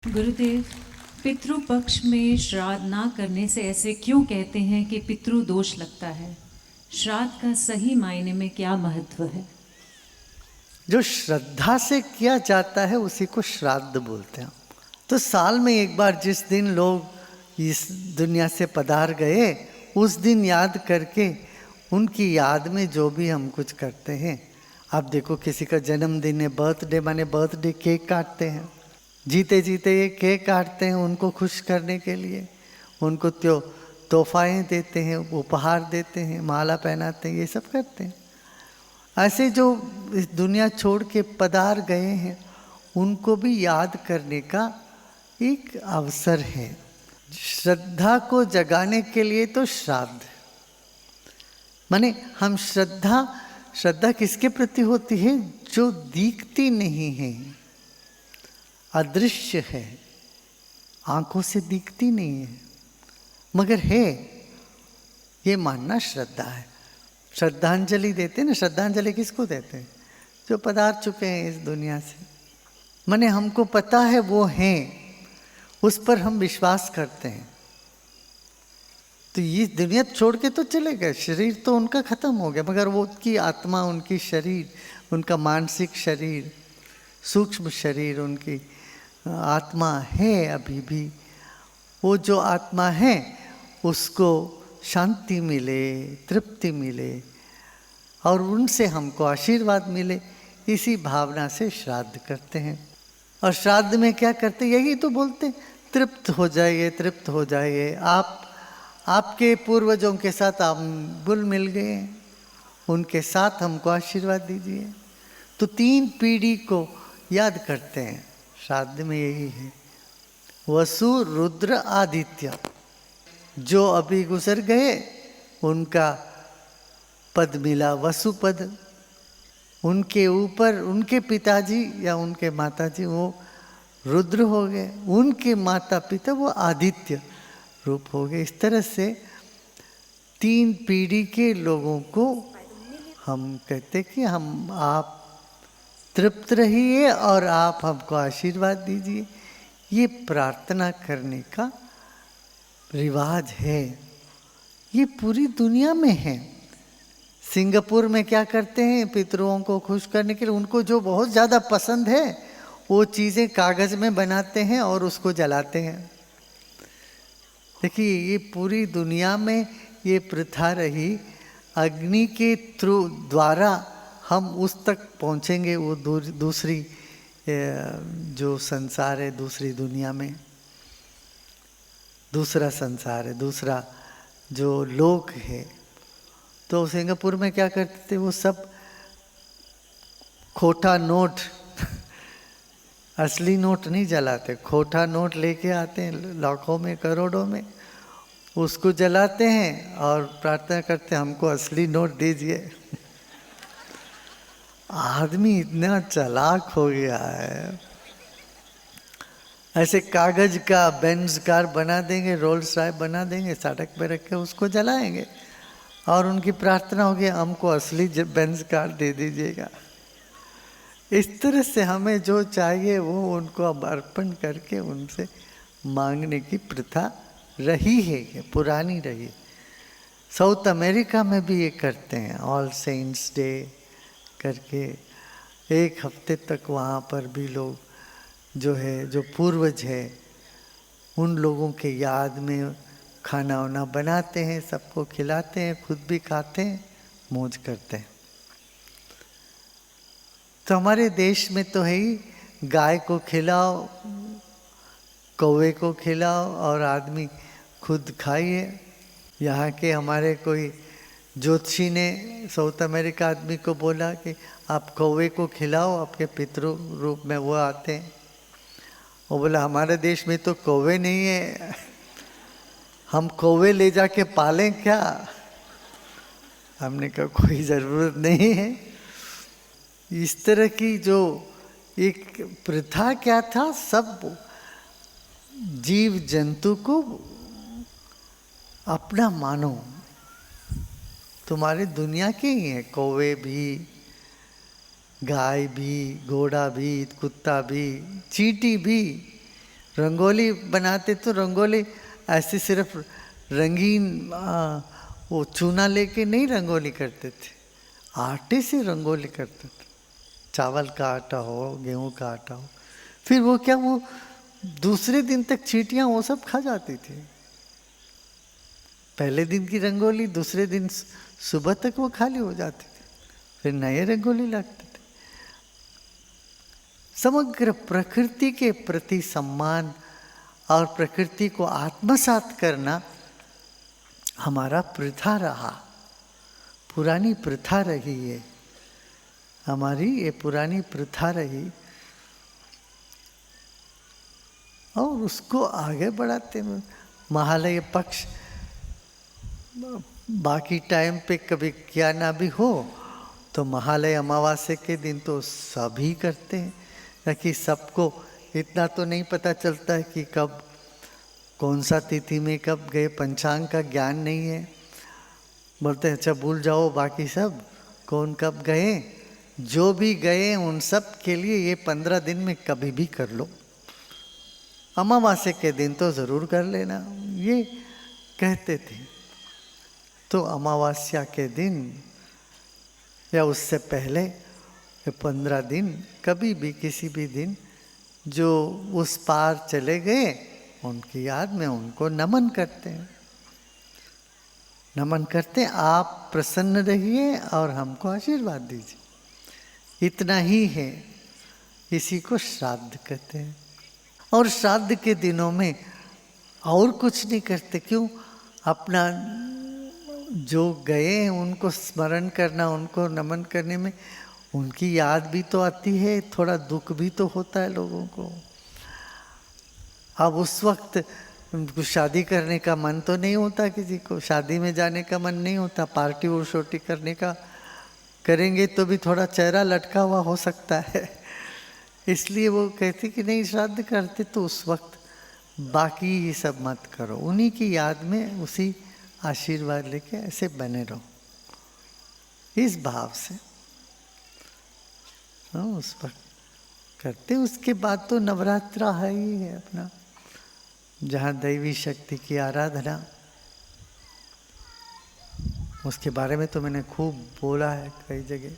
गुरुदेव, पितृपक्ष में श्राद्ध ना करने से ऐसे क्यों कहते हैं कि पितृ दोष लगता है? श्राद्ध का सही मायने में क्या महत्व है? जो श्रद्धा से किया जाता है उसी को श्राद्ध बोलते हैं। तो साल में एक बार जिस दिन लोग इस दुनिया से पधार गए, उस दिन याद करके उनकी याद में जो भी हम कुछ करते हैं। आप देखो, किसी का जन्मदिन है, बर्थडे माने बर्थडे केक काटते हैं, जीते जीते ये केक काटते हैं उनको खुश करने के लिए, उनको तोहफाएँ देते हैं, उपहार देते हैं, माला पहनाते हैं, ये सब करते हैं। ऐसे जो इस दुनिया छोड़ के पधार गए हैं उनको भी याद करने का एक अवसर है। श्रद्धा को जगाने के लिए तो श्राद्ध, माने हम श्रद्धा किसके प्रति होती है? जो दिखती नहीं है, अदृश्य है, आंखों से दिखती नहीं है मगर है, ये मानना श्रद्धा है। श्रद्धांजलि देते हैं ना, श्रद्धांजलि किसको देते हैं? जो पधार चुके हैं इस दुनिया से, माने हमको पता है वो हैं, उस पर हम विश्वास करते हैं। तो ये दुनिया छोड़ के तो चले गए, शरीर तो उनका खत्म हो गया, मगर वो उनकी आत्मा, उनकी शरीर, उनका मानसिक शरीर, सूक्ष्म शरीर, उनकी आत्मा है अभी भी। वो जो आत्मा है उसको शांति मिले, तृप्ति मिले और उनसे हमको आशीर्वाद मिले, इसी भावना से श्राद्ध करते हैं। और श्राद्ध में क्या करते? यही तो बोलते, तृप्त हो जाइए, तृप्त हो जाइए। आपके पूर्वजों के साथ आप घुल मिल गए, उनके साथ हमको आशीर्वाद दीजिए। तो 3 पीढ़ी को याद करते हैं श्राद्ध में, यही है। वसु, रुद्र, आदित्य, जो अभी गुजर गए उनका पद मिला वसुपद, उनके ऊपर उनके पिताजी या उनके माताजी वो रुद्र हो गए, उनके माता पिता वो आदित्य रूप हो गए। इस तरह से 3 पीढ़ी के लोगों को हम कहते कि आप तृप्त रहिए और आप हमको आशीर्वाद दीजिए। ये प्रार्थना करने का रिवाज है, ये पूरी दुनिया में है। सिंगापुर में क्या करते हैं? पितरों को खुश करने के लिए उनको जो बहुत ज़्यादा पसंद है वो चीज़ें कागज़ में बनाते हैं और उसको जलाते हैं। देखिए, ये पूरी दुनिया में ये प्रथा रही। अग्नि के द्वारा हम उस तक पहुँचेंगे, वो दूसरी जो संसार है, दूसरी दुनिया में दूसरा संसार है, दूसरा जो लोक है। तो सिंगापुर में क्या करते थे? वो सब खोटा नोट असली नोट नहीं जलाते, खोटा नोट लेके आते हैं लाखों में, करोड़ों में, उसको जलाते हैं और प्रार्थना करते हैं हमको असली नोट दीजिए। आदमी इतना चालाक हो गया है। ऐसे कागज का बेंज कार बना देंगे, रोल्स रॉयस बना देंगे, सड़क पे रख के उसको जलाएंगे और उनकी प्रार्थना होगी हमको असली बेंज कार दे दीजिएगा। इस तरह से हमें जो चाहिए वो उनको अब अर्पण करके उनसे मांगने की प्रथा रही है, ये पुरानी रही। साउथ अमेरिका में भी ये करते हैं, ऑल सेंट्स डे करके 1 हफ्ते तक वहाँ पर भी लोग जो है, जो पूर्वज है, उन लोगों के याद में खाना वाना बनाते हैं, सबको खिलाते हैं, खुद भी खाते हैं, मौज करते हैं। तो हमारे देश में तो है ही, गाय को खिलाओ, कौवे को खिलाओ और आदमी खुद खाइए। यहाँ के हमारे कोई ज्योतिषी ने साउथ अमेरिका आदमी को बोला कि आप कौवे को खिलाओ, आपके पितृ रूप में वो आते हैं। वो बोला हमारे देश में तो कौवे नहीं है, हम कौवे ले जाके पालें क्या? हमने कहा कोई ज़रूरत नहीं है। इस तरह की जो एक प्रथा क्या था, सब जीव जंतु को अपना मानो, तुम्हारी दुनिया के ही हैं, कौवे भी, गाय भी, घोड़ा भी, कुत्ता भी, चींटी भी, रंगोली बनाते तो रंगोली ऐसे सिर्फ रंगीन वो चूना लेके नहीं रंगोली करते थे, आटे से रंगोली करते थे। चावल का आटा हो, गेहूं का आटा हो, फिर वो क्या, वो दूसरे दिन तक चींटियां वो सब खा जाती थी। पहले दिन की रंगोली दूसरे दिन सुबह तक वो खाली हो जाती थी, फिर नए रंगोली लगते थे। समग्र प्रकृति के प्रति सम्मान और प्रकृति को आत्मसात करना हमारा प्रथा रहा, पुरानी प्रथा रही है हमारी, ये पुरानी प्रथा रही। और उसको आगे बढ़ाते हुए महालय पक्ष बाकी टाइम पे कभी क्या ना भी हो तो महालय अमावास्या के दिन तो सभी करते हैं, ताकि सबको इतना तो नहीं पता चलता है कि कब कौन सा तिथि में कब गए, पंचांग का ज्ञान नहीं है। बोलते हैं अच्छा भूल जाओ बाकी सब, कौन कब गए, जो भी गए उन सब के लिए ये 15 दिन में कभी भी कर लो, अमावास्या के दिन तो ज़रूर कर लेना, ये कहते थे। तो अमावस्या के दिन या उससे पहले 15 दिन कभी भी किसी भी दिन जो उस पार चले गए उनकी याद में उनको नमन करते हैं, नमन करते हैं। आप प्रसन्न रहिए और हमको आशीर्वाद दीजिए, इतना ही है। इसी को श्राद्ध कहते हैं। और श्राद्ध के दिनों में और कुछ नहीं करते, क्यों, अपना जो गए उनको स्मरण करना, उनको नमन करने में उनकी याद भी तो आती है, थोड़ा दुख भी तो होता है लोगों को। अब उस वक्त उनको शादी करने का मन तो नहीं होता, किसी को शादी में जाने का मन नहीं होता, पार्टी और छोटी करने का करेंगे तो भी थोड़ा चेहरा लटका हुआ हो सकता है, इसलिए वो कहते कि नहीं श्राद्ध करते तो उस वक्त बाकी ये सब मत करो, उन्हीं की याद में उसी आशीर्वाद लेके ऐसे बने रहो, इस भाव से उस वक्त करते। उसके बाद तो नवरात्रा है ही है अपना, जहाँ दैवी शक्ति की आराधना, उसके बारे में तो मैंने खूब बोला है कई जगह।